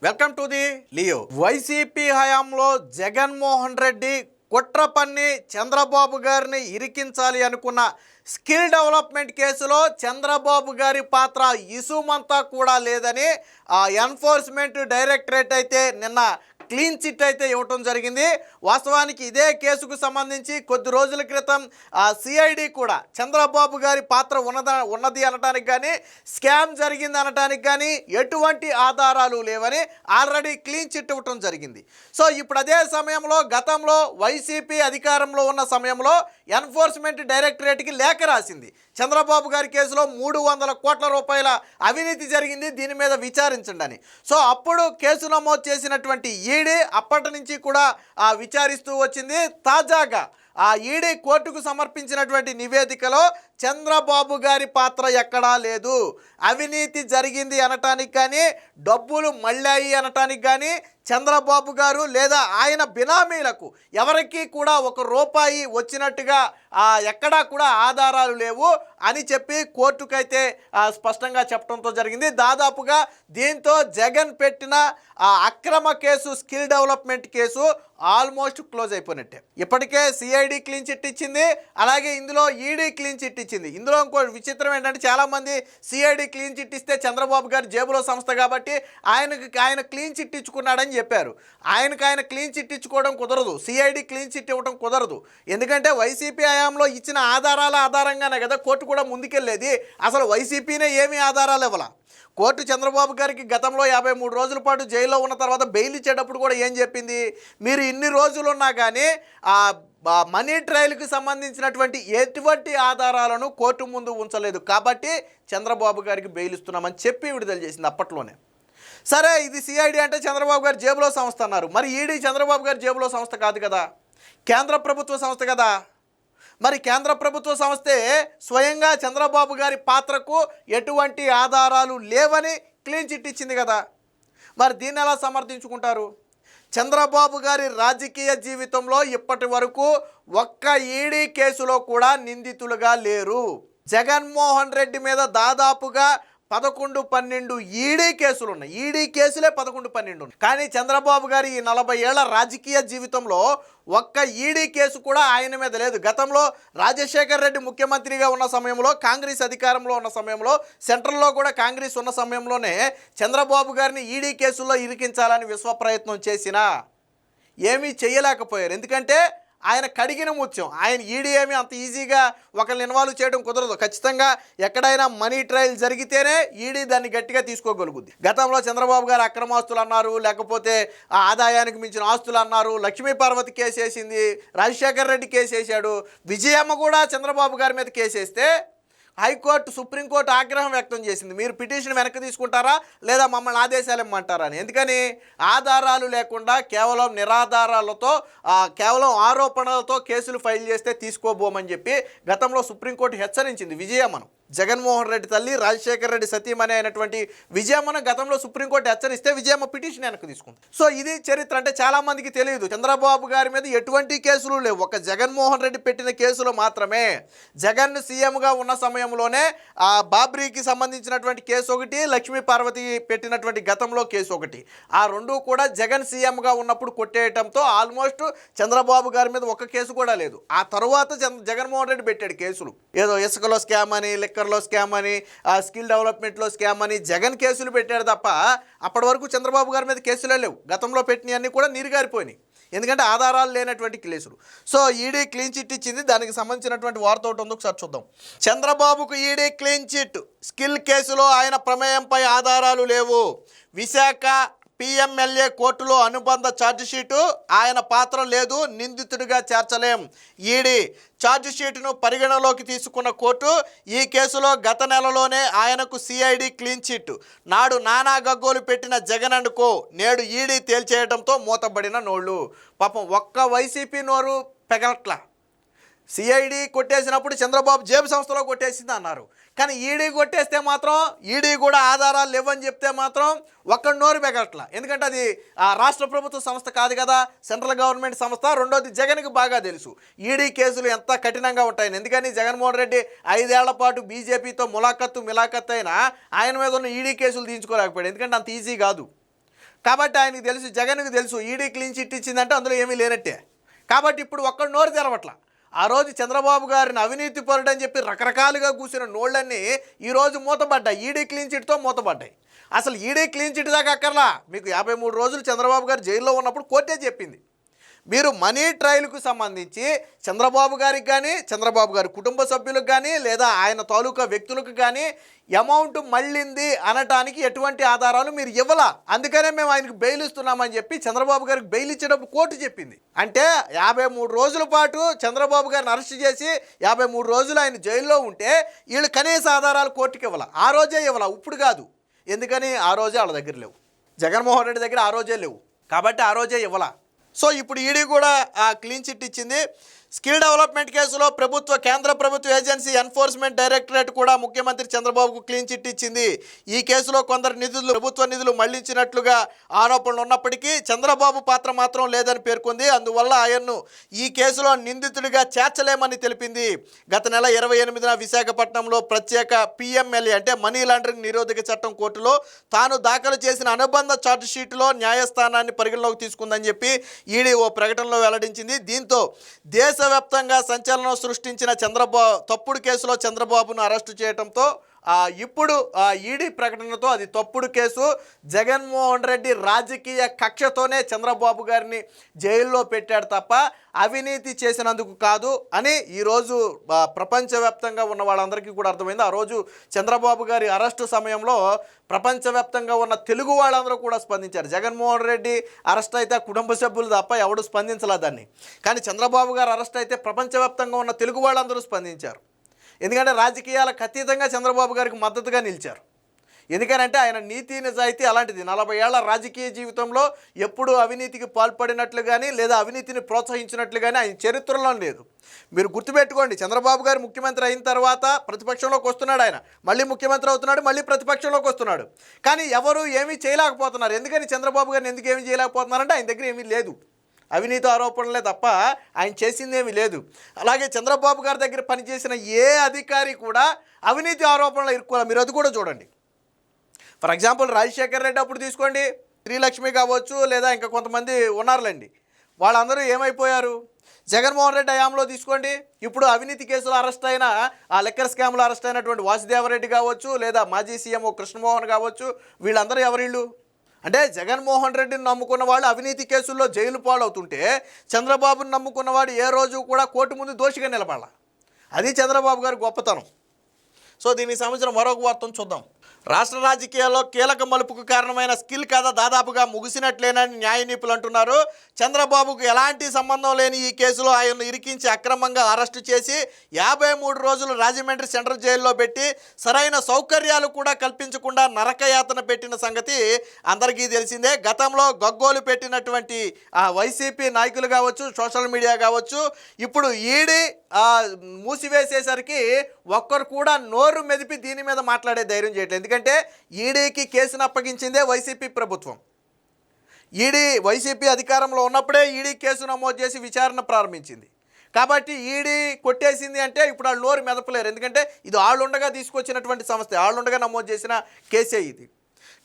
Welcome to the Leo. YCP హయాంలో జగన్మోహన్ రెడ్డి కుట్ర పన్ని చంద్రబాబు గారిని ఇరికించాలి అనుకున్న స్కిల్ డెవలప్మెంట్ కేసులో చంద్రబాబు గారి పాత్ర ఇసుమంతా కూడా లేదని ఎన్ఫోర్స్మెంట్ డైరెక్టరేట్ అయితే నిన్న క్లీన్ చిట్ అయితే ఇవ్వటం జరిగింది. వాస్తవానికి ఇదే కేసుకు సంబంధించి కొద్ది రోజుల క్రితం సిఐడి కూడా చంద్రబాబు గారి పాత్ర ఉన్నది అనడానికి కానీ స్కామ్ జరిగింది అనడానికి కానీ ఎటువంటి ఆధారాలు లేవని ఆల్రెడీ క్లీన్ చిట్ ఇవ్వటం జరిగింది. సో ఇప్పుడు అదే సమయంలో గతంలో వైసీపీ అధికారంలో ఉన్న సమయంలో ఎన్ఫోర్స్మెంట్ డైరెక్టరేట్కి లేఖ రాసింది. చంద్రబాబు గారి కేసులో 300 కోట్ల రూపాయల అవినీతి జరిగింది, దీని మీద విచారించండి అని. సో అప్పుడు కేసు నమోదు చేసినటువంటి ఈడీ అప్పటి నుంచి కూడా విచారిస్తూ వచ్చింది. తాజాగా ఆ ఈడీ కోర్టుకు సమర్పించినటువంటి నివేదికలో చంద్రబాబు గారి పాత్ర ఎక్కడా లేదు, అవినీతి జరిగింది అనటానికి కానీ డబ్బులు మళ్ళాయి అనటానికి కానీ చంద్రబాబు గారు లేదా ఆయన బినామీలకు ఎవరికి కూడా 1 రూపాయి వచ్చినట్టుగా ఎక్కడా కూడా ఆధారాలు లేవు అని చెప్పి కోర్టుకైతే స్పష్టంగా చెప్పడంతో జరిగింది. దాదాపుగా దీంతో జగన్ పెట్టిన అక్రమ case skill development case almost close అయిపోయినట్టే. ఇప్పటికే సిఐడి క్లీన్ చిట్ ఇచ్చింది, అలాగే ఇందులో ఈడీ క్లీన్ చిట్ ఇచ్చింది. ఇందులో ఇంకో విచిత్రం ఏంటంటే చాలామంది సిఐడి క్లీన్ చిట్ ఇస్తే చంద్రబాబు గారి జేబులో సంస్థ కాబట్టి ఆయన క్లీన్ చిట్ ఇచ్చుకున్నాడని చెప్పారు. ఆయన క్లీన్ చిట్ ఇచ్చుకోవడం కుదరదు, సిఐడి క్లీన్ చిట్ ఇవ్వడం కుదరదు. ఎందుకంటే వైసీపీ హయాంలో ఇచ్చిన ఆధారాల ఆధారంగానే కదా కోర్టు కూడా ముందుకెళ్ళేది. అసలు వైసీపీనే ఏమీ ఆధారాలు ఇవ్వాల. కోర్టు చంద్రబాబు గారికి గతంలో 53 రోజుల పాటు జైల్లో ఉన్న తర్వాత బెయిల్ ఇచ్చేటప్పుడు కూడా ఏం చెప్పింది, మీరు ఇన్ని రోజులు ఉన్నా కానీ మనీ ట్రయల్కి సంబంధించినటువంటి ఎటువంటి ఆధారాలను కోర్టు ముందు ఉంచలేదు కాబట్టి చంద్రబాబు గారికి బెయిల్ ఇస్తున్నామని చెప్పి విడుదల చేసింది అప్పట్లోనే. సరే, ఇది సిఐడి అంటే చంద్రబాబు గారి జేబులో సంస్థ అన్నారు. మరి ఈడీ చంద్రబాబు గారి జేబులో సంస్థ కాదు కదా, కేంద్ర ప్రభుత్వ సంస్థ కదా. మరి కేంద్ర ప్రభుత్వ సంస్థే స్వయంగా చంద్రబాబు గారి పాత్రకు ఎటువంటి ఆధారాలు లేవని క్లీన్ చిట్ ఇచ్చింది కదా. మరి దీన్ని ఎలా సమర్థించుకుంటారు? చంద్రబాబు గారి రాజకీయ జీవితంలో ఇప్పటి వరకు ఒక్క ఈడీ కేసులో కూడా నిందితులుగా లేరు. జగన్మోహన్ రెడ్డి మీద దాదాపుగా 11-12 ఈడీ కేసులు ఉన్నాయి. ఈడీ కేసులే 11-12 ఉన్నాయి. కానీ చంద్రబాబు గారి ఈ 40 ఏళ్ల రాజకీయ జీవితంలో ఒక్క ఈడీ కేసు కూడా ఆయన మీద లేదు. గతంలో రాజశేఖర్ రెడ్డి ముఖ్యమంత్రిగా ఉన్న సమయంలో, కాంగ్రెస్ అధికారంలో ఉన్న సమయంలో, సెంట్రల్లో కూడా కాంగ్రెస్ ఉన్న సమయంలోనే చంద్రబాబు గారిని ఈడీ కేసుల్లో ఇరికించాలని విశ్వ ప్రయత్నం చేసినా ఏమీ చేయలేకపోయారు. ఎందుకంటే ఆయన కడిగిన ముత్యం. ఆయన ఈడీ ఏమి అంత ఈజీగా ఒకరిని ఇన్వాల్వ్ చేయడం కుదరదు. ఖచ్చితంగా ఎక్కడైనా మనీ ట్రయల్ జరిగితేనే ఈడీ దాన్ని గట్టిగా తీసుకోగలుగుద్ది. గతంలో చంద్రబాబు గారు అక్రమాస్తులు అన్నారు, లేకపోతే ఆదాయానికి మించిన ఆస్తులు అన్నారు, లక్ష్మీ పార్వతి కేసు వేసింది, రాజశేఖర్ రెడ్డి కేసు వేసాడు, విజయమ్మ కూడా చంద్రబాబు గారి మీద కేసు వేస్తే హైకోర్టు, సుప్రీంకోర్టు ఆగ్రహం వ్యక్తం చేసింది. మీరు పిటిషన్ వెనక్కి తీసుకుంటారా లేదా మమ్మల్ని ఆదేశాలు ఇమ్మంటారా అని. ఎందుకని? ఆధారాలు లేకుండా కేవలం నిరాధారాలతో, కేవలం ఆరోపణలతో కేసులు ఫైల్ చేస్తే తీసుకోబోమని చెప్పి గతంలో సుప్రీంకోర్టు హెచ్చరించింది విజయమ్మను. జగన్మోహన్ రెడ్డి తల్లి, రాజశేఖర్ రెడ్డి సతీమణి అయినటువంటి విజయమ్మను గతంలో సుప్రీంకోర్టు హెచ్చరిస్తే విజయమ్మ పిటిషన్ వెనక్కి తీసుకుంది. సో ఇది చరిత్ర. అంటే చాలామందికి తెలియదు, చంద్రబాబు గారి మీద ఎటువంటి కేసులు లేవు. ఒక జగన్మోహన్ రెడ్డి పెట్టిన కేసులు మాత్రమే. జగన్ సీఎంగా ఉన్న సమయంలోనే బాబ్రీకి సంబంధించినటువంటి కేసు ఒకటి, లక్ష్మీ పార్వతి పెట్టినటువంటి గతంలో కేసు ఒకటి, ఆ రెండు కూడా జగన్ సీఎంగా ఉన్నప్పుడు కొట్టేయటంతో ఆల్మోస్ట్ చంద్రబాబు గారి మీద ఒక కేసు కూడా లేదు. ఆ తర్వాత జగన్మోహన్ రెడ్డి పెట్టాడు కేసులు. ఏదో ఇసుకలో స్కామ్ అని, లిక్కర్లో స్కామ్ అని, స్కిల్ డెవలప్మెంట్లో స్కామ్ అని జగన్ కేసులు పెట్టాడు తప్ప అప్పటి వరకు చంద్రబాబు గారి మీద కేసులే లేవు. గతంలో పెట్టినవన్నీ కూడా నీరుగారిపోయినాయి, ఎందుకంటే ఆధారాలు లేనటువంటి కేసులు. సో ఈడీ క్లీన్ చిట్ ఇచ్చింది. దానికి సంబంధించినటువంటి వార్త ఒకటి ఉంది, ఒకసారి చూద్దాం. చంద్రబాబుకు ఈడీ క్లీన్ చిట్, స్కిల్ కేసులో ఆయన ప్రమేయంపై ఆధారాలు లేవు. విశాఖ పిఎంఎల్ఏ కోర్టులో అనుబంధ ఛార్జిషీటు, ఆయన పాత్ర లేదు, నిందితుడిగా చేర్చలేం. ఈడీ ఛార్జిషీటును పరిగణలోకి తీసుకున్న కోర్టు ఈ కేసులో గత నెలలోనే ఆయనకు సిఐడి క్లీన్ చిట్, నాడు నానా గగ్గోలు పెట్టిన జగన్ అనుకో నేడు ఈడీ తేల్చేయడంతో మూతబడిన నోళ్ళు. పాపం ఒక్క వైసీపీ నోరు పెగలట్లా. సిఐడి కొట్టేసినప్పుడు చంద్రబాబు జేబు సంస్థలో కొట్టేసింది అన్నారు, కానీ ఈడీ కొట్టేస్తే మాత్రం ఈడీ కూడా ఆధారాలు లేవని చెప్తే మాత్రం ఒక్కడి నోరు పెగట్ల. ఎందుకంటే అది రాష్ట్ర ప్రభుత్వ సంస్థ కాదు కదా, సెంట్రల్ గవర్నమెంట్ సంస్థ. రెండోది జగన్కి బాగా తెలుసు ఈడీ కేసులు ఎంత కఠినంగా ఉంటాయని. ఎందుకని జగన్మోహన్ రెడ్డి 5 ఏళ్ల పాటు బీజేపీతో మిలాఖత్తు అయినా ఆయన మీద ఉన్న ఈడీ కేసులు తీయించుకోలేకపోయాడు, ఎందుకంటే అంత ఈజీ కాదు. కాబట్టి ఆయనకు తెలుసు, జగన్కి తెలుసు ఈడీ క్లీన్ చిట్ ఇచ్చిందంటే అందులో ఏమీ లేనట్టే. కాబట్టి ఇప్పుడు ఒక్కడు నోరు తెరవట్ల. ఆ రోజు చంద్రబాబు గారిని అవినీతి పరుడు అని చెప్పి రకరకాలుగా కూసిన నోళ్ళన్నీ ఈరోజు మూతపడ్డాయి, ఈడీ క్లీన్ చిట్తో మూతపడ్డాయి. అసలు ఈడీ క్లీన్ చిట్ దాకా అక్కర్లా, మీకు 53 రోజులు చంద్రబాబు గారు జైల్లో ఉన్నప్పుడు కోర్టే చెప్పింది. మీరు మనీ ట్రయల్కు సంబంధించి చంద్రబాబు గారికి కానీ, చంద్రబాబు గారి కుటుంబ సభ్యులకు కానీ, లేదా ఆయన తాలూకా వ్యక్తులకు కానీ అమౌంట్ మళ్ళింది అనటానికి ఎటువంటి ఆధారాలు మీరు ఇవ్వాల. అందుకనే మేము ఆయనకు బెయిల్ ఇస్తున్నామని చెప్పి చంద్రబాబు గారికి బెయిల్ ఇచ్చేటప్పుడు కోర్టు చెప్పింది. అంటే 53 రోజుల పాటు చంద్రబాబు గారిని అరెస్ట్ చేసి 53 రోజులు ఆయన జైల్లో ఉంటే వీళ్ళు కనీస ఆధారాలు కోర్టుకి ఇవ్వాల. ఆ రోజే ఇవ్వాల, ఇప్పుడు కాదు. ఎందుకని? ఆ రోజే వాళ్ళ దగ్గర లేవు, జగన్మోహన్ రెడ్డి దగ్గర ఆ రోజే లేవు, కాబట్టి ఆ రోజే ఇవ్వాల. సో ఇప్పుడు ఈడీ కూడా క్లీన్ చిట్ ఇచ్చింది. స్కిల్ డెవలప్మెంట్ కేసులో కేంద్ర ప్రభుత్వ ఏజెన్సీ ఎన్ఫోర్స్మెంట్ డైరెక్టరేట్ కూడా ముఖ్యమంత్రి చంద్రబాబుకు క్లీన్ చిట్ ఇచ్చింది. ఈ కేసులో కొందరు ప్రభుత్వ నిధులు మళ్లించినట్లుగా ఆరోపణలు ఉన్నప్పటికీ చంద్రబాబు పాత్ర మాత్రం లేదని పేర్కొంది. అందువల్ల ఆయన్ను ఈ కేసులో నిందితుడిగా చేర్చలేమని తెలిపింది. గత నెల 28న విశాఖపట్నంలో ప్రత్యేక PMLA అంటే మనీ లాండరింగ్ నిరోధక చట్టం కోర్టులో తాను దాఖలు చేసిన అనుబంధ ఛార్జ్ షీటులో న్యాయస్థానాన్ని పరిగణలోకి తీసుకుందని చెప్పి ఈడీ ఓ ప్రకటనలో వెల్లడించింది. దీంతో దేశవ్యాప్తంగా సంచలనం సృష్టించిన తప్పుడు కేసులో చంద్రబాబును అరెస్టు చేయడంతో ఇప్పుడు ఈడీ ప్రకటనతో అది తప్పుడు కేసు, జగన్మోహన్ రెడ్డి రాజకీయ కక్షతోనే చంద్రబాబు గారిని జైల్లో పెట్టాడు తప్ప అవినీతి చేసినందుకు కాదు అని ఈరోజు ప్రపంచవ్యాప్తంగా ఉన్న వాళ్ళందరికీ కూడా అర్థమైంది. ఆ రోజు చంద్రబాబు గారి అరెస్టు సమయంలో ప్రపంచవ్యాప్తంగా ఉన్న తెలుగు వాళ్ళందరూ కూడా స్పందించారు. జగన్మోహన్ రెడ్డి అరెస్ట్ అయితే కుటుంబ సభ్యులు తప్ప ఎవడు స్పందించలే దాన్ని. కానీ చంద్రబాబు గారు అరెస్ట్ అయితే ప్రపంచవ్యాప్తంగా ఉన్న తెలుగు వాళ్ళందరూ స్పందించారు. ఎందుకంటే రాజకీయాలకు అతీతంగా చంద్రబాబు గారికి మద్దతుగా నిలిచారు. ఎందుకనంటే ఆయన నీతి నిజాయితీ అలాంటిది. 40 ఏళ్ల రాజకీయ జీవితంలో ఎప్పుడు అవినీతికి పాల్పడినట్లు కానీ లేదా అవినీతిని ప్రోత్సహించినట్లు కానీ ఆయన చరిత్రలో లేదు. మీరు గుర్తుపెట్టుకోండి, చంద్రబాబు గారు ముఖ్యమంత్రి అయిన తర్వాత ప్రతిపక్షంలోకి వస్తున్నాడు, ఆయన మళ్ళీ ముఖ్యమంత్రి అవుతున్నాడు, మళ్ళీ ప్రతిపక్షంలోకి వస్తున్నాడు. కానీ ఎవరు ఏమీ చేయలేకపోతున్నారు. ఎందుకని చంద్రబాబు గారిని ఎందుకు ఏమీ చేయలేకపోతున్నారంటే ఆయన దగ్గర ఏమీ లేదు, అవినీతి ఆరోపణలే తప్ప ఆయన చేసిందేమీ లేదు. అలాగే చంద్రబాబు గారి దగ్గర పనిచేసిన ఏ అధికారి కూడా అవినీతి ఆరోపణలు ఇరుక్కోవాలి. మీరు అది కూడా చూడండి. ఫర్ ఎగ్జాంపుల్ రాజశేఖర్ రెడ్డి అప్పుడు తీసుకోండి, శ్రీలక్ష్మి కావచ్చు, లేదా ఇంకా కొంతమంది ఉన్నారులేండి, వాళ్ళందరూ ఏమైపోయారు? జగన్మోహన్ రెడ్డి హయాంలో తీసుకోండి, ఇప్పుడు అవినీతి కేసులో అరెస్ట్ అయిన లెక్కర్ స్కామ్లో అరెస్ట్ అయినటువంటి వాసుదేవరెడ్డి కావచ్చు, లేదా మాజీ సీఎం కృష్ణమోహన్ కావచ్చు, వీళ్ళందరూ ఎవరిళ్ళు? అంటే జగన్మోహన్ రెడ్డిని నమ్ముకున్న వాళ్ళు అవినీతి కేసుల్లో జైలు పాలవుతుంటే చంద్రబాబుని నమ్ముకున్నవాడు ఏ రోజు కూడా కోర్టు ముందు దోషిగా నిలబడాల. అది చంద్రబాబు గారి గొప్పతనం. సో దీనికి సంబంధించిన మరొక వార్తను చూద్దాం. రాష్ట్ర రాజకీయాల్లో కీలక మలుపుకు కారణమైన స్కిల్ కథ దాదాపుగా ముగిసినట్లేనని న్యాయ నిపుణులు అంటున్నారు. చంద్రబాబుకు ఎలాంటి సంబంధం లేని ఈ కేసులో ఆయన్ను ఇరికించి అక్రమంగా అరెస్టు చేసి 53 రోజులు రాజమండ్రి సెంట్రల్ జైల్లో పెట్టి సరైన సౌకర్యాలు కూడా కల్పించకుండా నరకయాతన పెట్టిన సంగతి అందరికీ తెలిసిందే. గతంలో గగ్గోలు పెట్టినటువంటి వైసీపీ నాయకులు కావచ్చు, సోషల్ మీడియా కావచ్చు, ఇప్పుడు ఈడీ మూసివేసేసరికి ఒక్కరు కూడా నోరు మెదిపి దీని మీద మాట్లాడే ధైర్యం చేయట్లేదు. ఎందుకంటే ఈడీకి కేసును అప్పగించిందే వైసీపీ ప్రభుత్వం. వైసీపీ అధికారంలో ఉన్నప్పుడే ఈడీ కేసు నమోదు చేసి విచారణ ప్రారంభించింది. కాబట్టి ఈడీ కొట్టేసింది అంటే ఇప్పుడు వాళ్ళు నోరు మెదపలేరు. ఎందుకంటే ఇది ఆళ్ళుండగా తీసుకొచ్చినటువంటి సంస్థ, ఆళ్ళుండగా నమోదు చేసిన కేసే ఇది.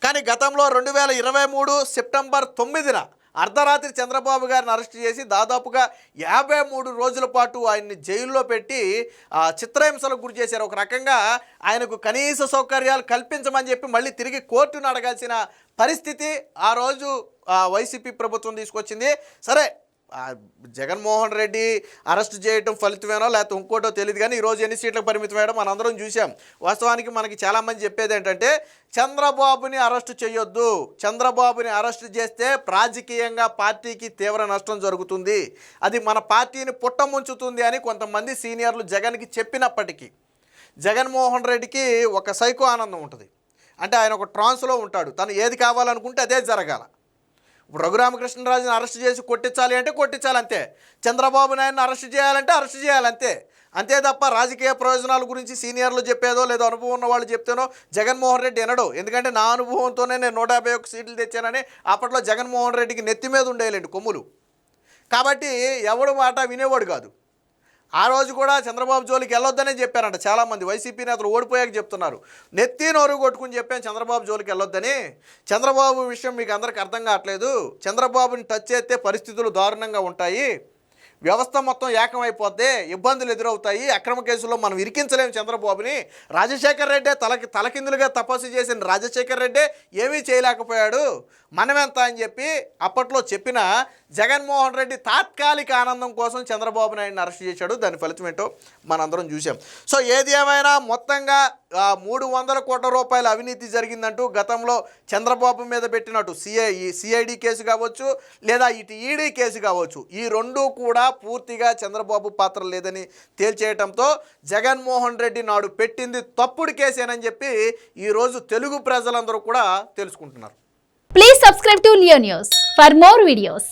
కానీ గతంలో 2023 సెప్టెంబర్ 9న అర్ధరాత్రి చంద్రబాబు గారిని అరెస్ట్ చేసి దాదాపుగా 53 రోజుల పాటు ఆయన్ని జైల్లో పెట్టి చిత్రహింసలకు గురి చేశారు. ఒక రకంగా ఆయనకు కనీస సౌకర్యాలు కల్పించమని చెప్పి మళ్ళీ తిరిగి కోర్టును అడగాల్సిన పరిస్థితి ఆ రోజు వైసీపీ ప్రభుత్వం తీసుకొచ్చింది. సరే, జగన్మోహన్ రెడ్డి అరెస్ట్ చేయడం ఫలితమేనో లేకపోతే ఇంకోటో తెలియదు, కానీ ఈరోజు ఎన్ని సీట్లకు పరిమితం అయ్యడం మనందరం చూసాం. వాస్తవానికి మనకి చాలామంది చెప్పేది ఏంటంటే చంద్రబాబుని అరెస్టు చేయొద్దు, చంద్రబాబుని అరెస్టు చేస్తే రాజకీయంగా పార్టీకి తీవ్ర నష్టం జరుగుతుంది, అది మన పార్టీని పుట్టముంచుతుంది అని కొంతమంది సీనియర్లు జగన్కి చెప్పినప్పటికీ జగన్మోహన్ రెడ్డికి ఒక సైకో ఆనందం ఉంటుంది. అంటే ఆయన ఒక ట్రాన్స్లో ఉంటాడు, తను ఏది కావాలనుకుంటే అదే జరగాల. ఇప్పుడు రఘురామకృష్ణరాజుని అరెస్ట్ చేసి కొట్టించాలి అంటే కొట్టించాలి అంతే, చంద్రబాబు నాయుడుని అరెస్ట్ చేయాలంటే అరెస్ట్ చేయాలంతే. అంతే తప్ప రాజకీయ ప్రయోజనాల గురించి సీనియర్లు చెప్పేదో లేదో అనుభవం ఉన్న వాళ్ళు చెప్తేనో జగన్మోహన్ రెడ్డి వినడు. ఎందుకంటే నా అనుభవంతోనే నేను 151 సీట్లు తెచ్చానని అప్పట్లో జగన్మోహన్ రెడ్డికి నెత్తి మీద ఉండేలేండి కొమ్ములు. కాబట్టి ఎవడు మాట వినేవాడు కాదు. ఆ రోజు కూడా చంద్రబాబు జోలికి వెళ్ళొద్దనే చెప్పారంట చాలామంది వైసీపీ నేతలు ఓడిపోయాక చెప్తున్నారు. నెత్తి నోరు కొట్టుకుని చెప్పాను చంద్రబాబు జోలికి వెళ్ళొద్దని. చంద్రబాబు విషయం మీకు అందరికి అర్థం కావట్లేదు. చంద్రబాబుని టచ్ చేస్తే పరిస్థితులు దారుణంగా ఉంటాయి, వ్యవస్థ మొత్తం ఏకమైపోద్ది, ఇబ్బందులు ఎదురవుతాయి, అక్రమ కేసుల్లో మనం ఇరికించలేము చంద్రబాబుని. రాజశేఖర్ రెడ్డే తలకిందులుగా తపస్సు చేసిన రాజశేఖర్ రెడ్డే ఏమీ చేయలేకపోయాడు, మనమెంత అని చెప్పి అప్పట్లో చెప్పిన జగన్మోహన్ రెడ్డి తాత్కాలిక ఆనందం కోసం చంద్రబాబు నాయుడిని అరెస్ట్ చేశాడు. దాని ఫలితం ఏంటో మనందరం చూసాం. సో ఏది ఏమైనా మొత్తంగా 300 కోట్ల రూపాయల అవినీతి జరిగిందంటూ గతంలో చంద్రబాబు మీద పెట్టినట్టు సిఐడి కేసు కావచ్చు, లేదా ఇటు ఈడీ కేసు కావచ్చు, ఈ రెండూ కూడా పూర్తిగా చంద్రబాబు పాత్ర లేదని తేల్చేయటంతో జగన్మోహన్ రెడ్డి నాడు పెట్టింది తప్పుడు కేసేనని చెప్పి ఈరోజు తెలుగు ప్రజలందరూ కూడా తెలుసుకుంటున్నారు. Please subscribe to Leo News for more videos.